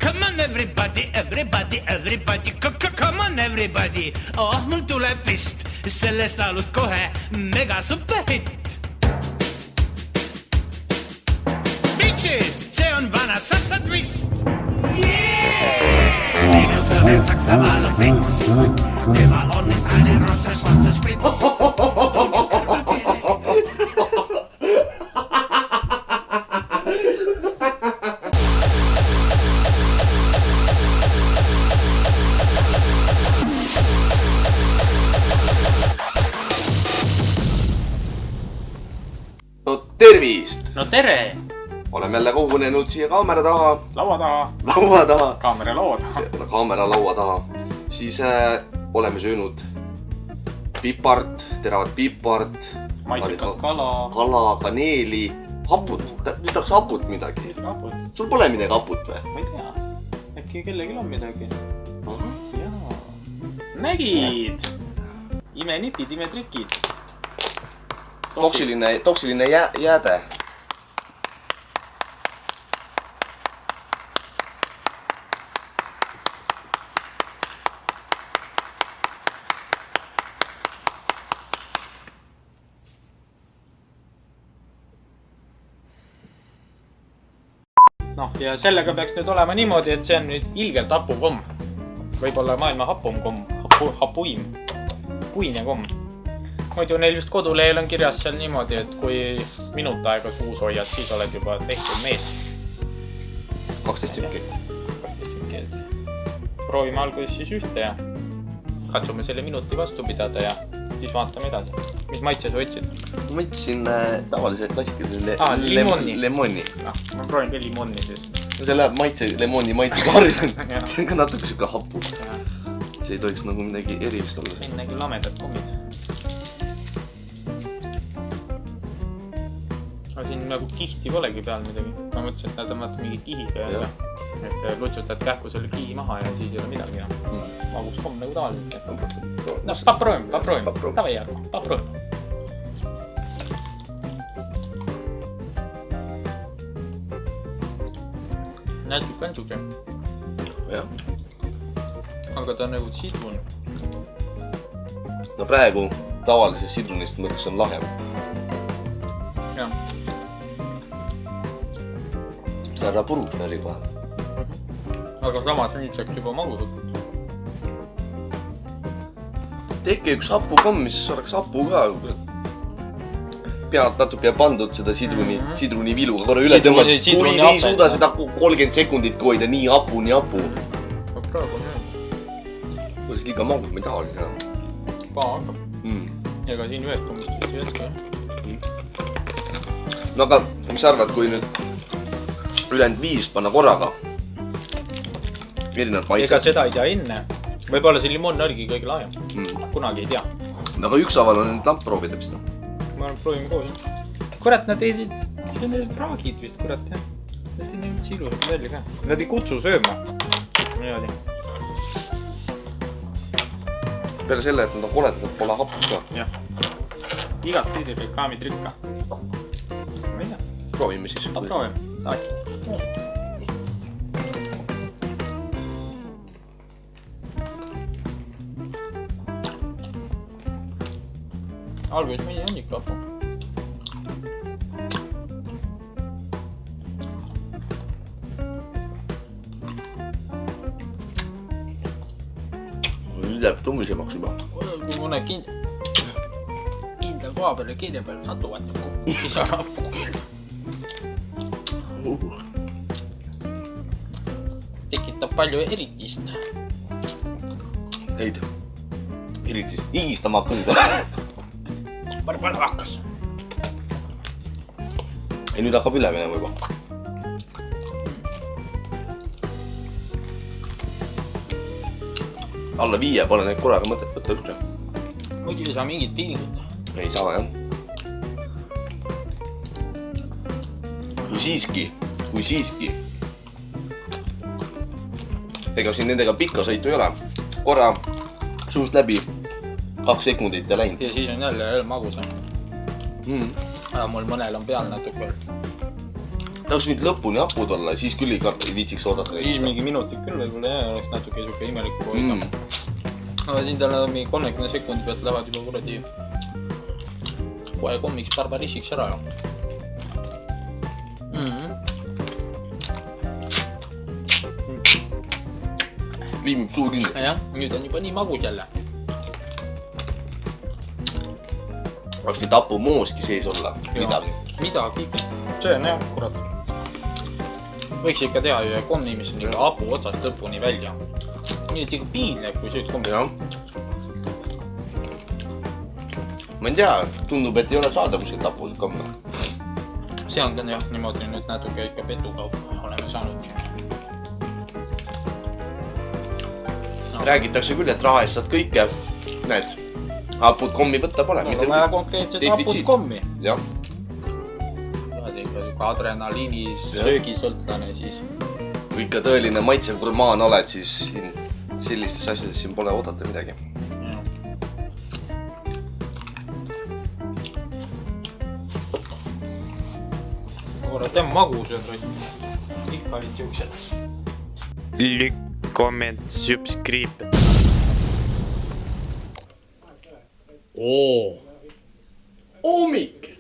Come on everybody, everybody, everybody, come on everybody. Oh, mul tuleb vist sellest laulust kohe mega superhitt. Bitches, see on vana sassa twist. Sinu sõber Saksamaal on fiks. Temal on neist eine grosse schwarze Spitz. No tervist! No tere! Oleme jälle kogunenud siia kaamera taha. Laua taha. Kaamera laua taha. Kaamera laua taha. Siis oleme söönud pipart, teravat pipart. Maitsekat kala. Kala, kaneeli, haput. Nüüd tahaks haput midagi. Haput. Sul pole midagi haput või? Ma ei tea. Äkki kellelgi on midagi. Jaa. Nägid! Imenipid, imetrikid. Toksiline jääde. Noh, ja sellega peaks nüüd olema niimoodi, et see on nüüd ilgelt hapukomm. Võib-olla maailma hapum komm. Hapuim. Puine komm. Muidu neil just kodulehel on kirjas seal niimoodi, et kui minut aega suus hoiad, siis oled juba tehtud mees. 12 tükki. 12 tükki. Proovime alguses siis ühte ja katsume selle minuti vastu pidada ja siis vaatame edasi. Mis maitse sa võtsid? Ma võtsin tavalise klassikalise lemoni. Ma proovin veel limonni siis. See läheb lemoni maitse kaaril. See on ka natuke süka hapu. See ei tohiks nagu midagi erilist olla. See on nagu lamedad kommid. Aga siin nagu kihti polegi peal midagi. Ma mõtlesin, et nad on mingi kihiga jälle. Et lutsutad kähku selle kihi maha ja siis ei ole midagi enam. Magus komm nagu tavaliselt. No, paproovime. Tavai Jarmo, paproovime. Näetud kanduge. Jah. Aga ta on nagu sidrun. No praegu tavalisest sidrunist mõttes on lahem. Jah. See ära purukne oli kohe. Aga samas nüüd saaks juba magusud. Tehke üks hapukomm, mis oleks hapu ka. Pead natuke pandud seda sidruni viluga korra üle tõmmad. Kui ei suuda seda 30 sekundit hoida, nii hapu. Praegu on hea. Kuidas liiga magus, ma ei taha seda. Paha hakkab. Ega siin ühes kommist ei jätku, jah. No aga mis arvad, kui nüüd ülejäänud 5 panna korraga? Erinevad maitsed. Ega seda ei tea enne. Võib-olla see limon oligi kõige laiem. Kunagi ei tea. Aga üksaval on need lampproovida vist. Ma proovime koos. Kurat, nad ei praagid vist, kurat, jah. Nad ei näinud silused välja ka. Nad ei kutsu sööma. Peale selle, et nad on koledad, pole hapud ka. Jah. Igat pidi reklaamitrikka. Ma ei tea. Proovime siis. Proovime. Taas. Alguses meie on ikka hapu. Nüüd jääb tummisemaks juba. Kui mõne kindla koha peale kirja peale satuvad nagu, siis on hapu. Tekitab palju eritist. Neid eritist higistama hakanud. Palju hakkas. Ei, nüüd hakkab üle minema juba. Alla 5 pole neid korraga mõtet võtta üldse. Muidu ei saa mingit piingut. Ei saa, jah. Kui siiski. Ega siin nendega pikka sõitu ei ole. Korra suust läbi 2 sekundit ja läinud. Ja siis on jälle magusam. Aga mul mõnel on peal natuke veel. tahaks nüüd lõpuni hapud olla, siis küll ei viitsiks oodata. Siis mingi minutit küll võib-olla jah, oleks natuke siuke imeliku hoida. Aga siin tal mingi 30 sekundi pealt lähevad juba kuradi kohe kommiks barbarissiks ära. Liimib suu kinni. Jah, nüüd on juba nii magus jälle. Oleks nüüd hapumooski sees olla, midagi. Midagi ikka. See on jah, kurat. Võiks ikka teha ju kommi, mis on ikka hapu otsast lõpuni välja. Nii et ikka piinleb, kui sööd kommi. Jah. Ma ei tea, tundub, et ei ole saada kuskilt hapud komme. See on ka jah, niimoodi nüüd natuke ikka petuga oleme saanud. Räägitakse küll, et raha eest saad kõike. Näed, hapud kommi võtta pole. Mul on vaja konkreetselt hapud kommi. Jah. Adrenaliini söögisõltlane siis. Kui ikka tõeline maitsev gurmaan oled, siis sellistes asjades siin pole oodata midagi. Kurat, jah magus on rõtt. Ikka olid juuksed. Comment, subscribe. Hommik!